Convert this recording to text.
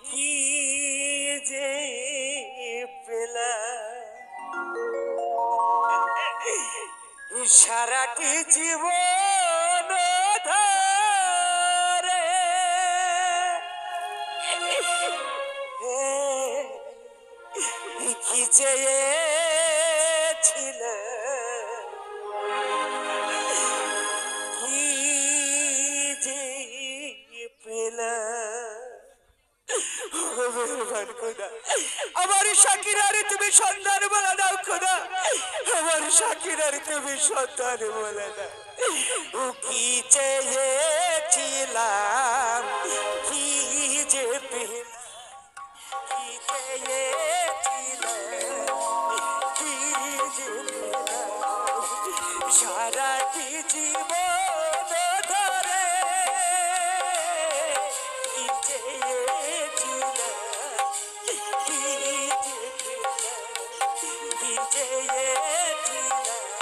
কি যে পেলা সারাটি জীবন ধরে কি চেয়েছিল কি যে পেলা আমার শাকিরারে তুমি সন্তান বলে দাও খোদা, আমার শাকিরারে তুমি সন্তান বলে দাও। ও কি চেয়েছিলাম কি যে পেলাম, কি চেয়েছিলাম কি যে পেলাম সারাটি জীবন ধরে কি চেয়েছিলাম কি যে পেলাম কি চেয়েছিলাম